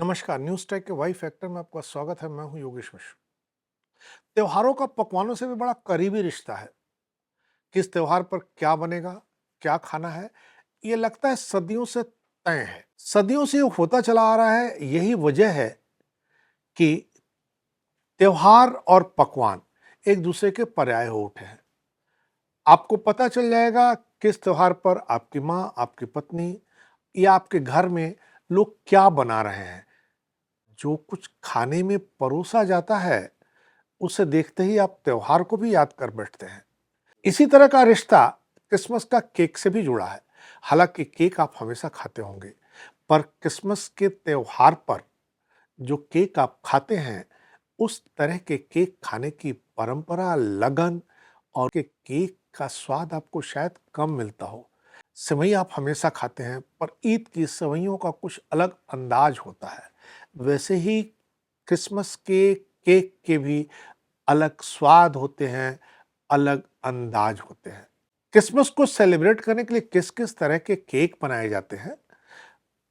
नमस्कार, news take के Y factor में आपका स्वागत है। मैं हूं योगेश मिश्र। त्योहारों का पकवानों से भी बड़ा करीबी रिश्ता है। किस त्योहार पर क्या बनेगा, क्या खाना है, ये लगता है सदियों से तय है। सदियों से ये होता चला आ रहा है। यही वजह है कि त्योहार और पकवान एक दूसरे के पर्याय हो उठे हैं। आपको पता चल जाएगा किस त्योहार पर आपकी माँ, आपकी पत्नी या आपके घर में लोग क्या बना रहे हैं। जो कुछ खाने में परोसा जाता है, उसे देखते ही आप त्योहार को भी याद कर बैठते हैं। इसी तरह का रिश्ता क्रिसमस का केक से भी जुड़ा है। हालांकि केक आप हमेशा खाते होंगे, पर क्रिसमस के त्योहार पर जो केक आप खाते हैं, उस तरह के केक खाने की परंपरा, लगन और के केक का स्वाद आपको शायद कम मिलता हो। सेवई आप हमेशा खाते हैं, पर ईद की सेवइयों का कुछ अलग अंदाज होता है। वैसे ही क्रिसमस के केक के भी अलग स्वाद होते हैं, अलग अंदाज होते हैं। क्रिसमस को सेलिब्रेट करने के लिए किस-किस तरह के केक बनाए जाते हैं,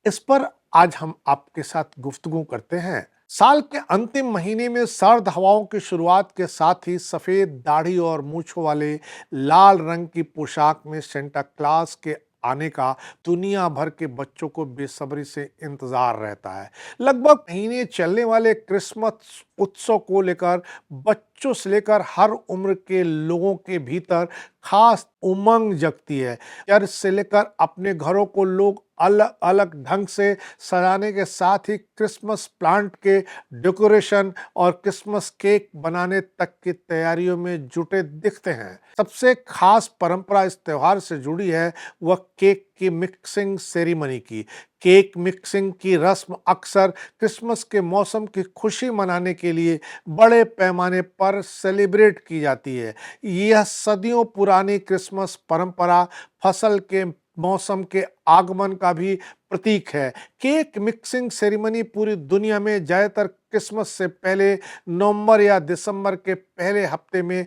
इस पर आज हम आपके साथ गुफ्तगू करते हैं। साल के अंतिम महीने में सर्द हवाओं की शुरुआत के साथ ही सफेद दाढ़ी और मूंछों वाले लाल रंग की पोशाक में सेंटा क्लॉस के आने का दुनिया भर के बच्चों को बेसब्री से इंतजार रहता है। लगभग महीने चलने वाले क्रिसमस उत्सव को लेकर बच्चों से लेकर हर उम्र के लोगों के भीतर खास उमंग जगती है। यार, इससे लेकर अपने घरों को लोग अलग अलग ढंग से सजाने के साथ ही क्रिसमस प्लांट के डेकोरेशन और क्रिसमस केक बनाने तक की तैयारियों में जुटे दिखते हैं। सबसे खास परंपरा इस त्योहार से जुड़ी है वह केक की मिक्सिंग सेरेमनी की। केक मिक्सिंग की रस्म अक्सर क्रिसमस के मौसम की खुशी मनाने के लिए बड़े पैमाने पर सेलिब्रेट की जाती है। यह सदियों पुरानी क्रिसमस परंपरा फसल के मौसम के आगमन का भी प्रतीक है। केक मिक्सिंग सेरेमनी पूरी दुनिया में ज्यादातर क्रिसमस से पहले नवंबर या दिसंबर के पहले हफ्ते में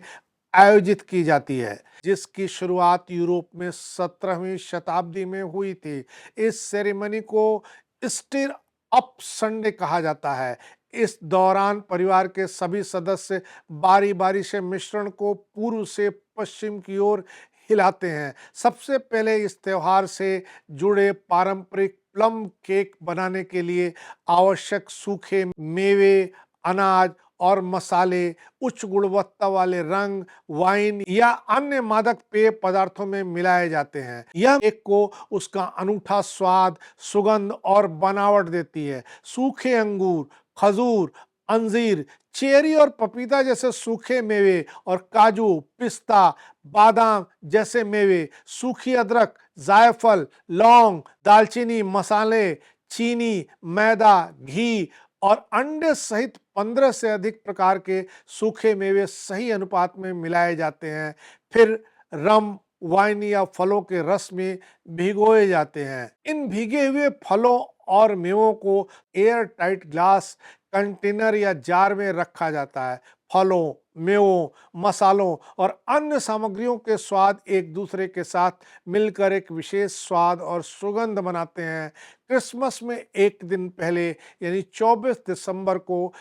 आयोजित की जाती है, जिसकी शुरुआत यूरोप में 17वीं शताब्दी में हुई थी। इस सेरेमनी को स्टीर अप संडे कहा जाता है। इस दौरान परिवार के सभी सदस्य बारी बारी से मिश्रण को पूर्व से पश्चिम की ओर हिलाते हैं। सबसे पहले इस त्योहार से जुड़े पारंपरिक प्लम केक बनाने के लिए आवश्यक सूखे मेवे, अनाज और मसाले उच्च गुणवत्ता वाले रंग, वाइन या अन्य मादक पेय पदार्थों में मिलाए जाते हैं। यह केक को उसका अनूठा स्वाद, सुगंध और बनावट देती है। सूखे अंगूर, खजूर, अंजीर, चेरी और पपीता जैसे सूखे मेवे और काजू, पिस्ता, बादाम जैसे मेवे, सूखी अदरक, जायफल, लौंग, दालचीनी, मसाले, चीनी, मैदा, घी और अंडे सहित 15 से अधिक प्रकार के सूखे मेवे सही अनुपात में मिलाए जाते हैं। फिर रम, वाइन या फलों के रस में भिगोए जाते हैं। इन भीगे हुए फलों और मेवों को एयर टाइट ग्लास कंटेनर या जार में रखा जाता है। फलों, मेवों, मसालों और अन्य सामग्रियों के स्वाद एक दूसरे के साथ मिलकर एक विशेष स्वाद और सुगंध बनाते हैं। क्रिसमस में एक दिन पहले यानी 24 दिसंबर को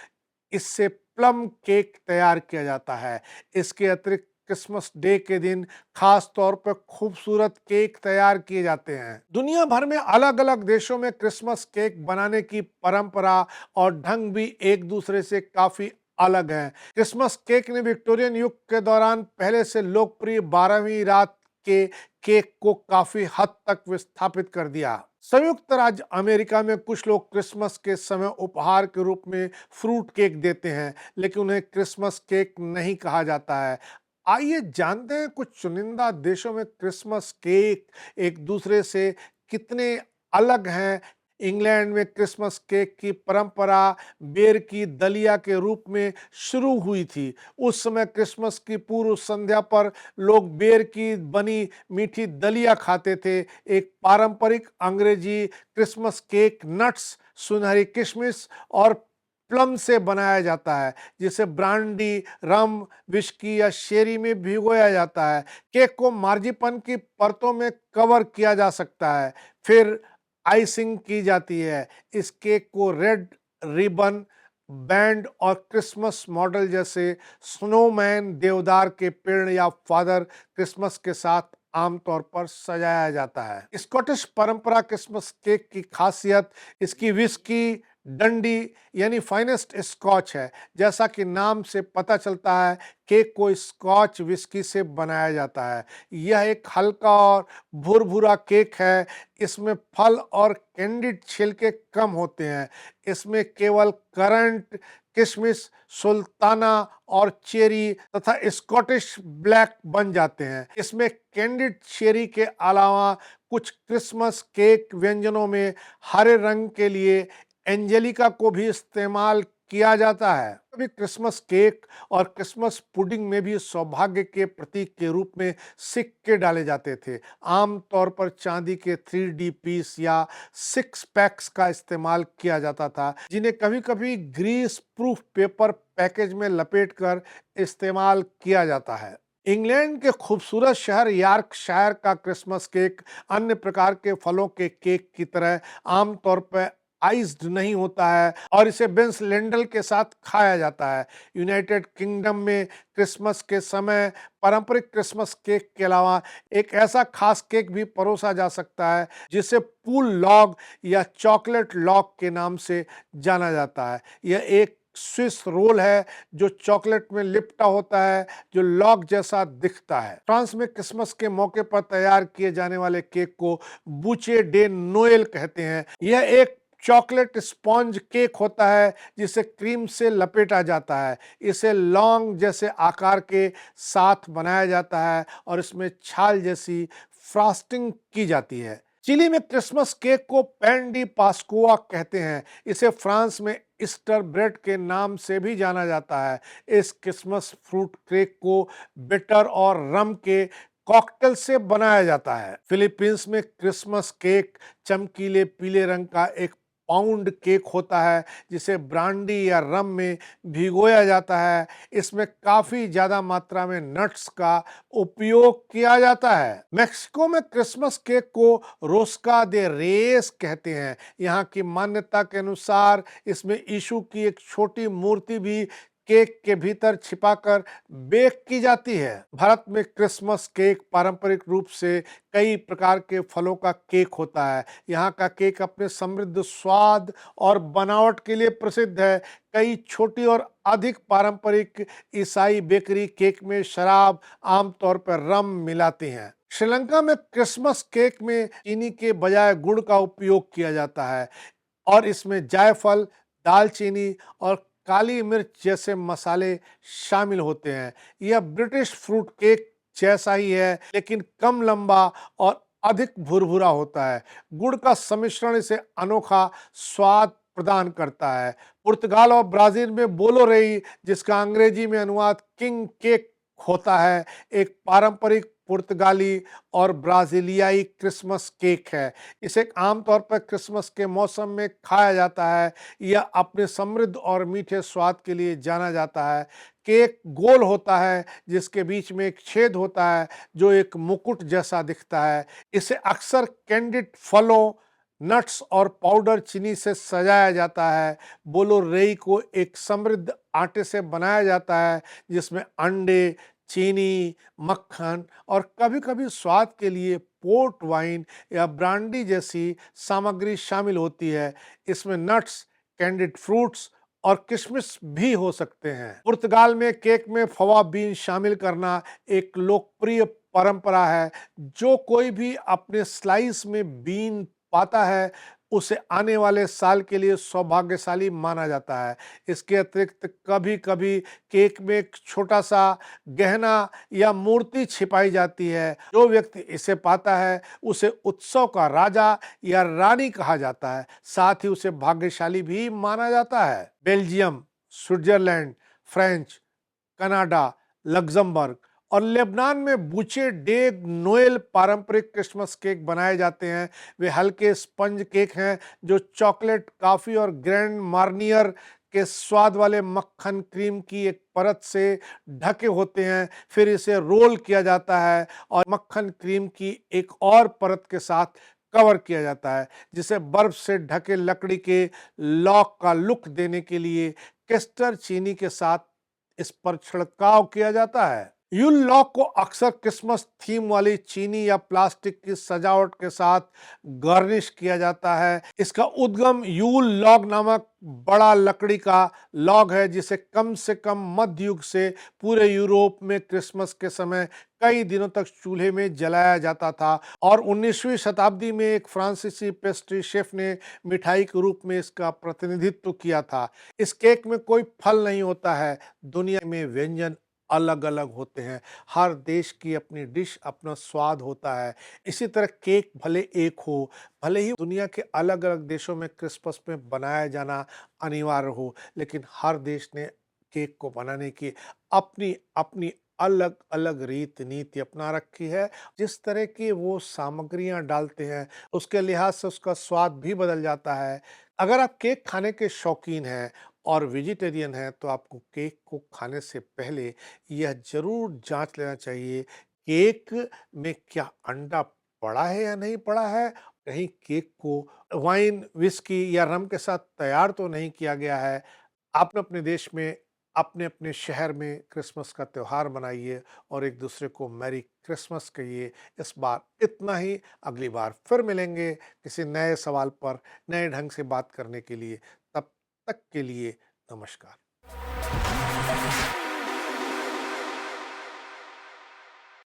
इससे प्लम केक तैयार किया जाता है। इसके अतिरिक्त क्रिसमस डे के दिन खास तौर पर खूबसूरत केक तैयार किए जाते हैं। दुनिया भर में अलग अलग देशों में क्रिसमस केक बनाने की परंपरा और ढंग भी एक दूसरे से काफी अलग है। क्रिसमस केक ने विक्टोरियन युग के दौरान पहले से लोकप्रिय 12वीं रात के केक को काफी हद तक विस्थापित कर दिया। संयुक्त राज्य अमेरिका में कुछ लोग क्रिसमस के समय उपहार के रूप में फ्रूट केक देते हैं, लेकिन उन्हें क्रिसमस केक नहीं कहा जाता है। आइए जानते हैं कुछ चुनिंदा देशों में क्रिसमस केक एक दूसरे से कितने अलग हैं। इंग्लैंड में क्रिसमस केक की परंपरा बेर की दलिया के रूप में शुरू हुई थी। उस समय क्रिसमस की पूर्व संध्या पर लोग बेर की बनी मीठी दलिया खाते थे। एक पारंपरिक अंग्रेजी क्रिसमस केक नट्स, सुनहरी किशमिश और प्लम से बनाया जाता है, जिसे ब्रांडी, रम, विस्की या शेरी में भिगोया जाता है। केक को मार्जिपन की परतों में कवर किया जा सकता है। फिर आइसिंग की जाती है। इस केक को रेड रिबन बैंड और क्रिसमस मॉडल जैसे स्नोमैन, देवदार के पेड़ या फादर क्रिसमस के साथ आमतौर पर सजाया जाता है। स्कॉटिश परंपरा क्रिसमस केक की खासियत इसकी विस्की डंडी यानी फाइनेस्ट स्कॉच है। जैसा कि नाम से पता चलता है, केक को स्कॉच विस्की से बनाया जाता है। यह एक हल्का और भुरभुरा केक है। इसमें फल और कैंडिड छिलके कम होते हैं। इसमें केवल करंट, किशमिश, सुल्ताना और चेरी तथा स्कॉटिश ब्लैक बन जाते हैं। इसमें कैंडिड चेरी के अलावा कुछ क्रिसमस केक व्यंजनों में हरे रंग के लिए एंजेलिका को भी इस्तेमाल किया जाता है। कभी क्रिसमस केक और क्रिसमस पुडिंग में भी सौभाग्य के प्रतीक के रूप में सिक्के डाले जाते थे। आमतौर पर चांदी के 3D पीस या 6 पैक्स का इस्तेमाल किया जाता था, जिन्हें कभी-कभी ग्रीस प्रूफ पेपर पैकेज में लपेटकर इस्तेमाल किया जाता है। इंग्लैंड के खूबसूरत शहर यॉर्कशायर का क्रिसमस केक अन्य प्रकार के फलों के केक की तरह आमतौर पर आइस्ड नहीं होता है और इसे बेंस लेंडल के साथ खाया जाता है। यूनाइटेड किंगडम में क्रिसमस के समय पारंपरिक क्रिसमस केक के अलावा एक ऐसा खास केक भी परोसा जा सकता है जिसे पूल लॉग या चॉकलेट लॉग के नाम से जाना जाता है। यह एक स्विस रोल है जो चॉकलेट में लिपटा होता है, जो लॉग जैसा दिखता है। फ्रांस में क्रिसमस के मौके पर तैयार किए जाने वाले केक को बूचे डे नोएल कहते हैं। यह एक चॉकलेट स्पॉन्ज केक होता है जिसे क्रीम से लपेटा जाता है। इसे लौंग जैसे आकार के साथ बनाया जाता है और इसमें छाल जैसी फ्रॉस्टिंग की जाती है। चिली में क्रिसमस केक को पैन डी पास्कुआ कहते हैं। इसे फ्रांस में ईस्टर ब्रेड के नाम से भी जाना जाता है। इस क्रिसमस फ्रूट केक को बिटर और रम के कॉकटेल से बनाया जाता है। फिलीपींस में क्रिसमस केक चमकीले पीले रंग का एक पाउंड केक होता है जिसे ब्रांडी या रम में भिगोया जाता है। इसमें काफी ज्यादा मात्रा में नट्स का उपयोग किया जाता है। मेक्सिको में क्रिसमस केक को रोस्का दे रेस कहते हैं। यहाँ की मान्यता के अनुसार इसमें यीशु की एक छोटी मूर्ति भी केक के भीतर छिपाकर बेक की जाती है। भारत में क्रिसमस केक पारंपरिक रूप से कई प्रकार के फलों का केक होता है। यहाँ का केक अपने समृद्ध स्वाद और बनावट के लिए प्रसिद्ध है। कई छोटी और अधिक पारंपरिक ईसाई बेकरी केक में शराब, आमतौर पर रम मिलाती हैं। श्रीलंका में क्रिसमस केक में चीनी के बजाय गुड़ का उपयोग किया जाता है और इसमें जायफल, दालचीनी और काली मिर्च जैसे मसाले शामिल होते हैं। यह ब्रिटिश फ्रूट केक जैसा ही है, लेकिन कम लंबा और अधिक भुरभुरा होता है। गुड़ का सम्मिश्रण इसे अनोखा स्वाद प्रदान करता है। पुर्तगाल और ब्राजील में बोलो रही, जिसका अंग्रेजी में अनुवाद किंग केक होता है, एक पारंपरिक पुर्तगाली और ब्राजीलियाई क्रिसमस केक है। इसे आमतौर पर क्रिसमस के मौसम में खाया जाता है। यह अपने समृद्ध और मीठे स्वाद के लिए जाना जाता है। केक गोल होता है जिसके बीच में एक छेद होता है जो एक मुकुट जैसा दिखता है। इसे अक्सर कैंडिड फलों, नट्स और पाउडर चीनी से सजाया जाता है। बोलो रेई को एक समृद्ध आटे से बनाया जाता है जिसमें अंडे, चीनी, मक्खन और कभी-कभी स्वाद के लिए पोर्ट वाइन या ब्रांडी जैसी सामग्री शामिल होती है। इसमें नट्स, कैंडिड फ्रूट्स और किशमिश भी हो सकते हैं। पुर्तगाल में केक में फवा बीन शामिल करना एक लोकप्रिय परंपरा है। जो कोई भी अपने स्लाइस में बीन पाता है उसे आने वाले साल के लिए सौभाग्यशाली माना जाता है। इसके अतिरिक्त कभी-कभी केक में एक छोटा सा गहना या मूर्ति छिपाई जाती है। जो व्यक्ति इसे पाता है उसे उत्सव का राजा या रानी कहा जाता है। साथ ही उसे भाग्यशाली भी माना जाता है। Belgium, Switzerland, French, Canada, Luxembourg और लेबनान में बूचे डे नोएल पारंपरिक क्रिसमस केक बनाए जाते हैं। वे हल्के स्पंज केक हैं जो चॉकलेट, कॉफी और ग्रैंड मार्नियर के स्वाद वाले मक्खन क्रीम की एक परत से ढके होते हैं। फिर इसे रोल किया जाता है और मक्खन क्रीम की एक और परत के साथ कवर किया जाता है, जिसे बर्फ से ढके लकड़ी के लॉक का लुक देने के लिए केस्टर चीनी के साथ इस पर छिड़काव किया जाता है। यूल लॉक को अक्सर क्रिसमस थीम वाली चीनी या प्लास्टिक की सजावट के साथ गार्निश किया जाता है। इसका उद्गम यूल लॉग नामक बड़ा लकड़ी का लॉग है, जिसे कम से कम मध्य युग से पूरे यूरोप में क्रिसमस के समय कई दिनों तक चूल्हे में जलाया जाता था और 19वीं शताब्दी में एक फ्रांसीसी पेस्ट्री शेफ ने मिठाई के रूप में इसका प्रतिनिधित्व किया था। इस केक में कोई फल नहीं होता है। दुनिया में व्यंजन अलग अलग होते हैं, हर देश की अपनी डिश, अपना स्वाद होता है। इसी तरह केक भले एक हो, भले ही दुनिया के अलग अलग देशों में क्रिसमस में बनाया जाना अनिवार्य हो, लेकिन हर देश ने केक को बनाने की अपनी अपनी अलग अलग रीत नीति अपना रखी है। जिस तरह की वो सामग्रियां डालते हैं, उसके लिहाज से उसका स्वाद भी बदल जाता है। अगर आप केक खाने के शौकीन हैं और वेजिटेरियन हैं, तो आपको केक को खाने से पहले यह जरूर जांच लेना चाहिए, केक में क्या अंडा पड़ा है या नहीं पड़ा है, कहीं केक को वाइन, विस्की या रम के साथ तैयार तो नहीं किया गया है। आपने अपने देश में, अपने अपने शहर में क्रिसमस का त्योहार मनाइए और एक दूसरे को मैरी क्रिसमस कहिए। इस बार इतना ही, अगली बार फिर मिलेंगे किसी नए सवाल पर नए ढंग से बात करने के लिए। तब तक के लिए नमस्कार।